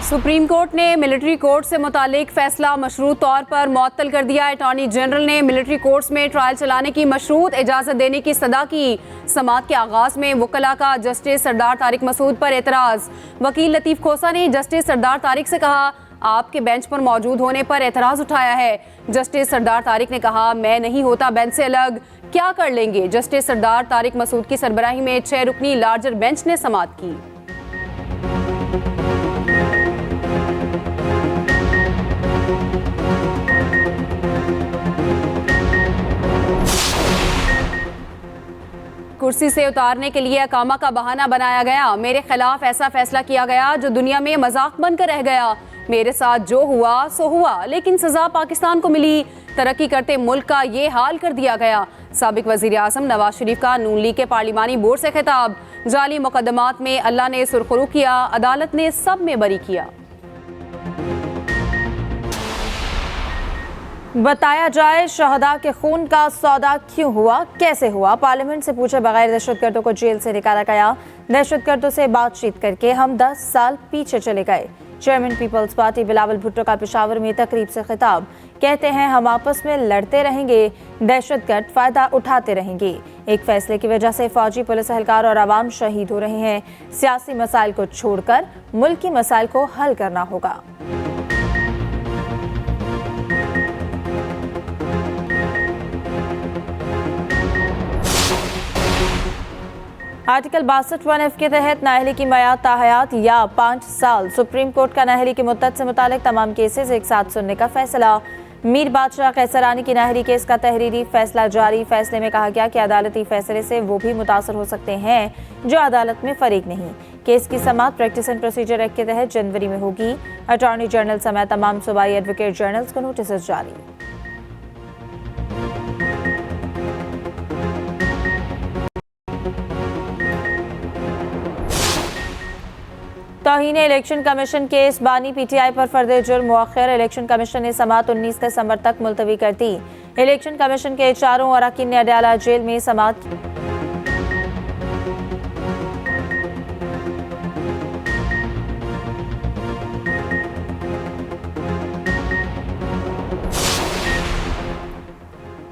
Supreme court ने military court से मुतालिक फैसला मशरूत तौर पर मुअत्तल कर दिया। अटॉर्नी जनरल ने मिलिट्री कोर्ट्स में ट्रायल चलाने की मशरूत इजाज़त देने की सदा की। समाअत के आगाज़ में वकला का जस्टिस सरदार तारिक मसूद पर एतराज़। वकील लतीफ़ खोसा ने जस्टिस सरदार तारिक से कहा, आपके बेंच पर मौजूद होने पर एतराज़ उठाया है। जस्टिस सरदार तारिक ने कहा, मैं नहीं होता बेंच से अलग, क्या कर लेंगे। जस्टिस सरदार तारिक मसूद की सरबराही में 6 रुकनी लार्जर बेंच ने समाअत की। कुर्सी से उतारने के लिए अकामा का बहाना बनाया गया। मेरे खिलाफ ऐसा फैसला किया गया जो दुनिया में मजाक बनकर रह गया। मेरे साथ जो हुआ सो हुआ, लेकिन सजा पाकिस्तान को मिली। तरक्की करते मुल्क का ये हाल कर दिया गया। साबिक वजीर आज़म नवाज शरीफ का नून लीग के पार्लिमानी बोर्ड से खिताब। जाली मुकदमात में अल्लाह ने सुरखरू किया, अदालत ने सब में बरी किया। बताया जाए शहदा के खून का सौदा क्यों हुआ, कैसे हुआ। पार्लियामेंट से पूछे बगैर दहशतगर्दों को जेल से निकाला गया। दहशतगर्दों से बातचीत करके हम 10 साल पीछे चले गए। Chairman Peoples Party Bilawal Bhutto का पेशावर में तकरीब से खिताब। कहते हैं हम आपस में लड़ते रहेंगे, दहशतगर्द फायदा उठाते रहेंगे। एक फैसले की वजह से फौजी, पुलिस एहलकार और आवाम शहीद हो रहे हैं। सियासी मसाइल को छोड़कर मुल्की मसाइल को हल करना होगा। आर्टिकल 62(1)(f) के तहत नाअहली की मयाद ताहयात या 5 साल। सुप्रीम कोर्ट का नाअहली की मुद्दत से मुतालिक तमाम केसेस एक साथ सुनने का फैसला। मीर बादशाह कैसरानी की नाअहली केस का तहरीरी फैसला जारी। फैसले में कहा गया कि अदालती फैसले से वो भी मुतासर हो सकते हैं जो अदालत में फरीक नहीं। केस की समाअत प्रैक्टिस एंड प्रोसीजर एक्ट के तहत जनवरी में होगी। अटॉर्नी जनरल समेत तमाम सूबाई एडवोकेट जनरल्स को नोटिस जारी। तौहीन इलेक्शन कमीशन केस बानी पीटीआई पर फर्दे जुर्म मुअख्खर। इलेक्शन कमीशन ने समाअत 19 दिसंबर तक मुलतवी कर दी। इलेक्शन कमीशन के चारों अरकान ने अडयाला जेल में समाअत।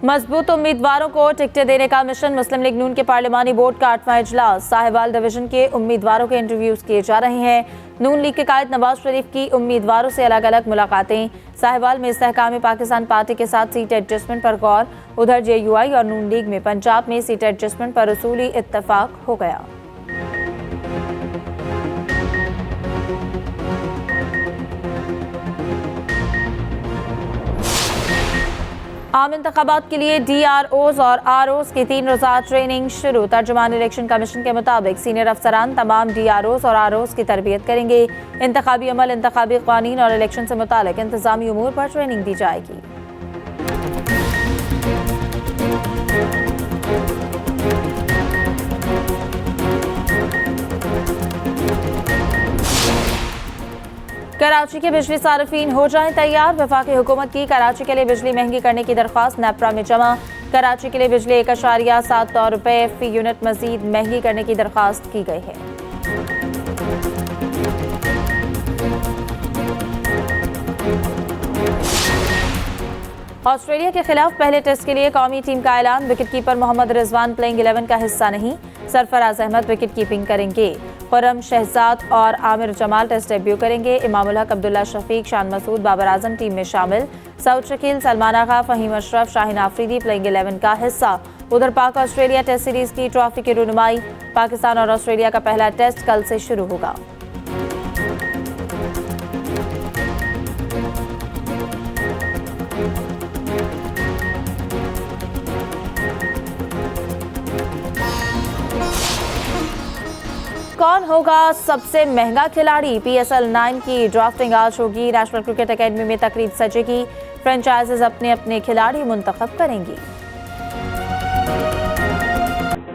मजबूत उम्मीदवारों को टिकटें देने का मिशन। मुस्लिम लीग नून के पार्लिमानी बोर्ड का 8वां इजलास। साहिवाल डिवीजन के उम्मीदवारों के इंटरव्यूज किए जा रहे हैं। नून लीग के कायद नवाज शरीफ की उम्मीदवारों से अलग अलग मुलाकातें। साहिवाल में इस्तेहकाम पाकिस्तान पार्टी के साथ सीट एडजस्टमेंट पर गौर। उधर JUI और नून लीग में पंजाब में सीट एडजस्टमेंट पर उसूली इत्तफाक हो गया। आम इंतखाबात के लिए DROs और ROs की 3 रोज़ा ट्रेनिंग शुरू। तर्जुमान इलेक्शन कमीशन के मुताबिक सीनियर अफसरान तमाम DROs और ROs की तरबियत करेंगे। इंतखाबी अमल, इंतखाबी कानून और इलेक्शन से मुतालिक इंतजामी उमूर पर ट्रेनिंग दी जाएगी। कराची के बिजली सार्फिन हो जाएं तैयार। वफाकी हुकूमत की कराची के लिए बिजली महंगी करने की दरख्वास्त नेपरा में जमा। कराची के लिए बिजली 1.7 रुपये फी यूनिट मजीद महंगी करने की दरख्वास्त की गई है। ऑस्ट्रेलिया के खिलाफ पहले टेस्ट के लिए कौमी टीम का ऐलान। विकेटकीपर मोहम्मद रिजवान प्लेइंग 11 का हिस्सा नहीं। सरफराज अहमद विकेट कीपिंग करेंगे। खुर्रम शहजाद और आमिर जमाल टेस्ट डेब्यू करेंगे। इमामुल हक, अब्दुल्ला शफीक, शान मसूद, बाबर आजम टीम में शामिल। सऊद शकील, सलमान आगा, फहीम अशरफ, शाहीन आफरीदी प्लेइंग 11 का हिस्सा। उधर पाक ऑस्ट्रेलिया टेस्ट सीरीज की ट्रॉफी की रुनुमाई। पाकिस्तान और ऑस्ट्रेलिया का पहला टेस्ट कल से शुरू होगा। कौन होगा सबसे महंगा खिलाड़ी? PSL 9 की ड्राफ्टिंग आज होगी। नेशनल क्रिकेट अकेडमी में तकरीब सजेगी। फ्रेंचाइजेज अपने अपने खिलाड़ी मुंतखब करेंगी।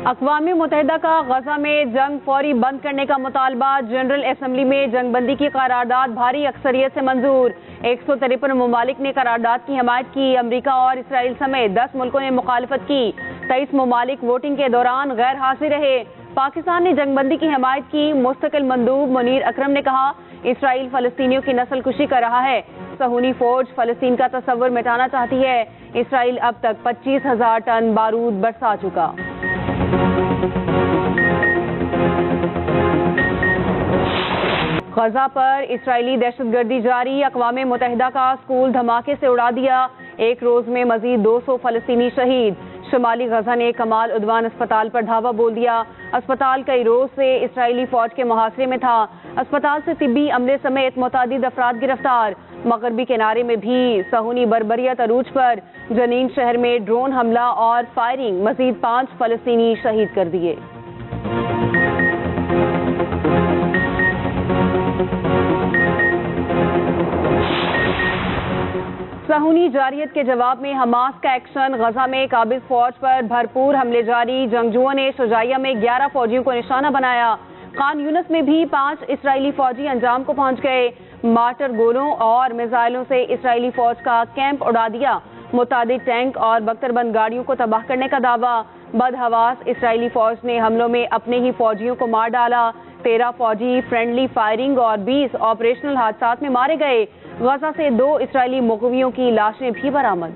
अक़वाम मुत्तहिदा का गजा में जंग फौरी बंद करने का मुतालबा। जनरल असम्बली में जंगबंदी की करारदाद भारी अक्सरियत से मंजूर। 153 ममालिक ने करारदाद की हमायत की। अमरीका और इसराइल समेत 10 मुल्कों ने मुखालफत की। 23 ममालिक वोटिंग के दौरान गैर हाजिर रहे। पाकिस्तान ने जंगबंदी की हिमायत की। मुस्तकिल मंदूब मुनीर अकरम ने कहा, इसराइल फलस्तीनियों की नस्ल कुशी कर रहा है। सहूनी फौज फलस्तीन का तस्वर मिटाना चाहती है। इसराइल अब तक 25,000 टन बारूद बरसा चुका। गजा पर इसराइली दहशतगर्दी जारी। अक़वाम मुत्तहिदा का स्कूल धमाके से उड़ा दिया। एक रोज में मजीद 200 फलस्तीनी शहीद। शुमाली गजा ने कमाल उद्वान अस्पताल पर धावा बोल दिया। अस्पताल कई रोज से इसराइली फौज के मुहासरे में था। अस्पताल से तिब्बी अमले समेत मुतादिद अफराद गिरफ्तार। मगरबी किनारे में भी सहूनी बर्बरियत अरूज पर। जनीन शहर में ड्रोन हमला और फायरिंग, मजीद 5 फलस्तीनी शहीद कर दिए। सहूनी जारियत के जवाब में हमास का एक्शन। गजा में काबिज फौज पर भरपूर हमले जारी। जंगजुओं ने शुजाइया में 11 फौजियों को निशाना बनाया। खान यूनिस में भी 5 इसराइली फौजी अंजाम को पहुंच गए। मार्टर गोलों और मिसाइलों से इसराइली फौज का कैंप उड़ा दिया। मुतादिद टैंक और बख्तरबंद गाड़ियों को तबाह करने का दावा। बदहवास इसराइली फौज ने हमलों में अपने ही फौजियों को मार डाला। 13 फौजी फ्रेंडली फायरिंग और 20 ऑपरेशनल हादसात में मारे गए। गजा से 2 इसराइली मुग़वियों की लाशें भी बरामद।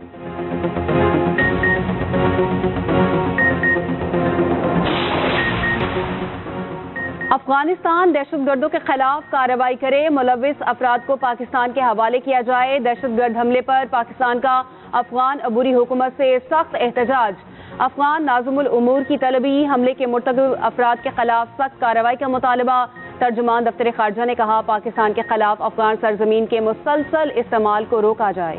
अफगानिस्तान दहशतगर्दों के खिलाफ कार्रवाई करे। मुलविस अफराद को पाकिस्तान के हवाले किया जाए। दहशतगर्द हमले पर पाकिस्तान का अफगान अबूरी हुकूमत से सख्त एहतजाज। अफगान नाज़िमुल उमूर की तलबी। हमले के मुर्तकिब अफराद के खिलाफ सख्त कार्रवाई का मुतालबा। तर्जुमान दफ्तर खारजा ने कहा, पाकिस्तान के खिलाफ अफगान सरजमीन के मुसलसल इस्तेमाल को रोका जाए।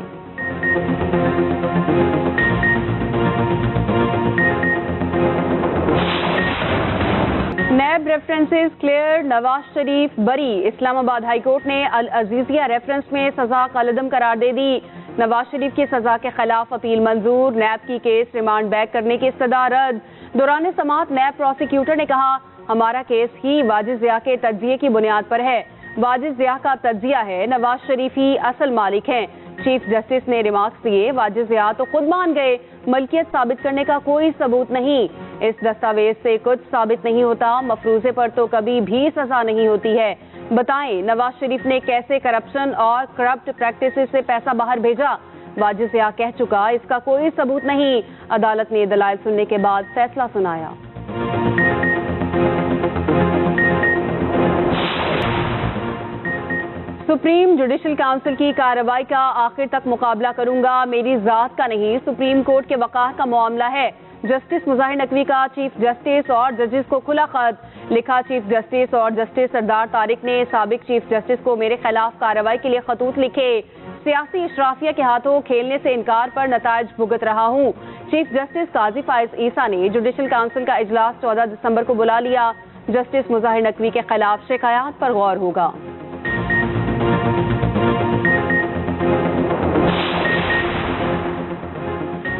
नैब रेफरेंसेस क्लियर, नवाज शरीफ बरी। इस्लामाबाद हाईकोर्ट ने अल अजीजिया रेफरेंस में सजा कलअदम करार दे दी। नवाज शरीफ की सजा के खिलाफ अपील मंजूर। नैब की केस रिमांड बैक करने की इस्तदा रद्द। दौरान समाअत नैब प्रोसिक्यूटर ने कहा, हमारा केस ही वाजिद ज़िया के तज्जिए की बुनियाद पर है। वाजिद ज़िया का तज्जिया है, नवाज शरीफ ही असल मालिक हैं। चीफ जस्टिस ने रिमार्क्स दिए, वाजिद ज़िया तो खुद मान गए, मलकियत साबित करने का कोई सबूत नहीं। इस दस्तावेज से कुछ साबित नहीं होता। मफरूजे पर तो कभी भी सजा नहीं होती है। बताएं, नवाज शरीफ ने कैसे करप्शन और करप्ट प्रैक्टिसेस से पैसा बाहर भेजा? वाजिद ज़िया कह चुका, इसका कोई सबूत नहीं। अदालत ने दलाइल सुनने के बाद फैसला सुनाया। सुप्रीम जुडिशल काउंसिल की कार्रवाई का आखिर तक मुकाबला करूंगा, मेरी जात का नहीं, सुप्रीम कोर्ट के वक़ार का मामला है। जस्टिस मुज़ाहिर नकवी का चीफ जस्टिस और जजेस को खुला खत लिखा। चीफ जस्टिस और जस्टिस सरदार तारिक ने साबिक चीफ जस्टिस को मेरे खिलाफ कार्रवाई के लिए खतूत लिखे। सियासी इशराफिया के हाथों खेलने से इनकार पर नताइज भुगत रहा हूँ। चीफ जस्टिस काजी फाइज ईसा ने जुडिशल काउंसिल का इजलास 14 दिसंबर को बुला लिया। जस्टिस मुज़ाहिर नकवी के खिलाफ शिकायत पर गौर होगा।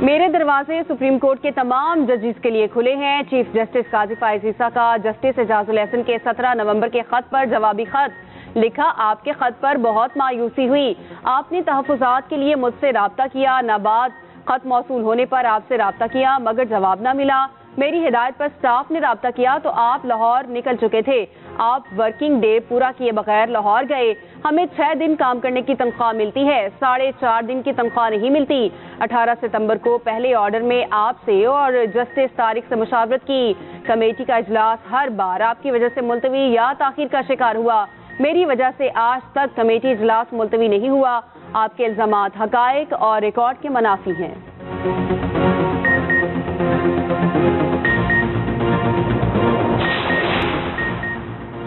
मेरे दरवाजे सुप्रीम कोर्ट के तमाम जजेस के लिए खुले हैं। चीफ जस्टिस काजी फाइज ईसा का जस्टिस एजाजुल एहसन के 17 नवंबर के खत पर जवाबी खत लिखा। आपके खत पर बहुत मायूसी हुई। आपने तहफ़्फ़ुज़ात के लिए मुझसे राब्ता किया, न बाद खत मौसूल होने पर आपसे राब्ता किया मगर जवाब न मिला। मेरी हिदायत पर स्टाफ ने राब्ता किया तो आप लाहौर निकल चुके थे। आप वर्किंग डे पूरा किए बगैर लाहौर गए। हमें 6 दिन काम करने की तनख्वाह मिलती है, 4.5 दिन की तनख्वाह नहीं मिलती। 18 सितंबर को पहले ऑर्डर में आपसे और जस्टिस तारिक से मुशावरत की। कमेटी का इजलास हर बार आपकी वजह से मुलतवी या ताखीर का शिकार हुआ। मेरी वजह से आज तक कमेटी इजलास मुलतवी नहीं हुआ। आपके इल्जामात हकायक और रिकॉर्ड के मुनाफी हैं।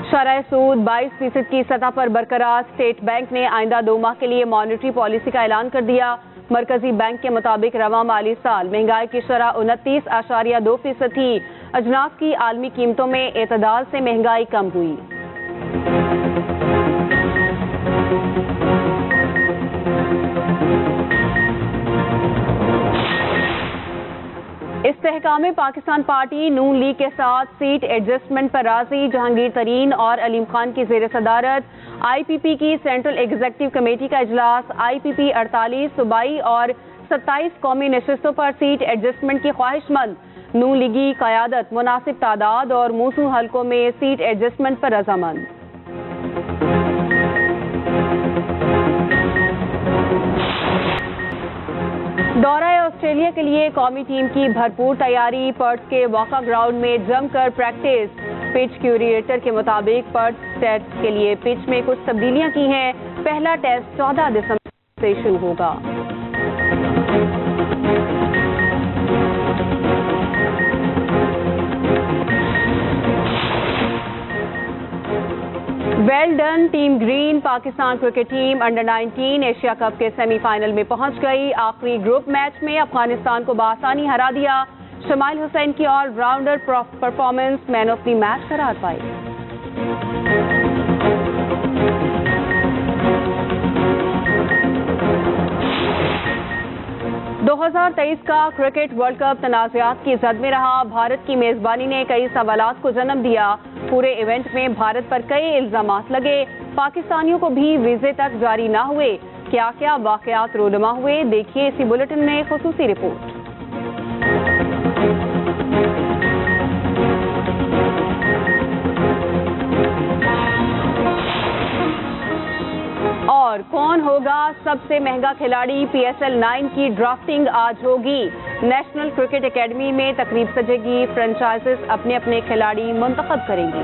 शरह सूद 22% की सतह पर बरकरार। स्टेट बैंक ने आइंदा 2 माह के लिए मॉनेटरी पॉलिसी का ऐलान कर दिया। मरकजी बैंक के मुताबिक रवां माली साल महंगाई की शरह 29.2% थी। अजनास की आलमी कीमतों में एतदाल से महंगाई कम हुई। इस्तेहकाम पाकिस्तान पार्टी नून लीग के साथ सीट एडजस्टमेंट पर राजी। जहांगीर तरीन और अलीम खान की ज़ेर सदारत IPP की सेंट्रल एग्जीक्यूटिव कमेटी का इजलास। IPP 48 सूबाई और 27 कौमी नशिस्तों पर सीट एडजस्टमेंट की ख्वाहिशमंद। नून लीगी क़यादत मुनासिब तादाद और मूसू हलकों में सीट एडजस्टमेंट पर रजामंद। दौरा ऑस्ट्रेलिया के लिए कौमी टीम की भरपूर तैयारी। पर्थ के वॉका ग्राउंड में जमकर प्रैक्टिस। पिच क्यूरेटर के मुताबिक पर्थ टेस्ट के लिए पिच में कुछ तब्दीलियां की हैं। पहला टेस्ट 14 दिसंबर से शुरू होगा। Well done team green. Pakistan cricket team under 19 Asia cup के सेमीफाइनल में पहुंच गई। आखिरी ग्रुप मैच में अफगानिस्तान को बआसानी हरा दिया। शमाइल हुसैन की all rounder performance man of the match करार पाई। दो 2023 का क्रिकेट वर्ल्ड कप तनाज़ात की जद में रहा। भारत की मेजबानी ने कई सवालात को जन्म दिया। पूरे इवेंट में भारत पर कई इल्जामात लगे। पाकिस्तानियों को भी वीजे तक जारी न हुए। क्या क्या वाकयात रोनुमा हुए, देखिए इसी बुलेटिन में खुसूसी रिपोर्ट। और कौन होगा सबसे महंगा खिलाड़ी? PSL 9 की ड्राफ्टिंग आज होगी। नेशनल क्रिकेट एकेडमी में तकरीब सजेगी। फ्रेंचाइजेस अपने अपने खिलाड़ी मुंतखब करेंगी।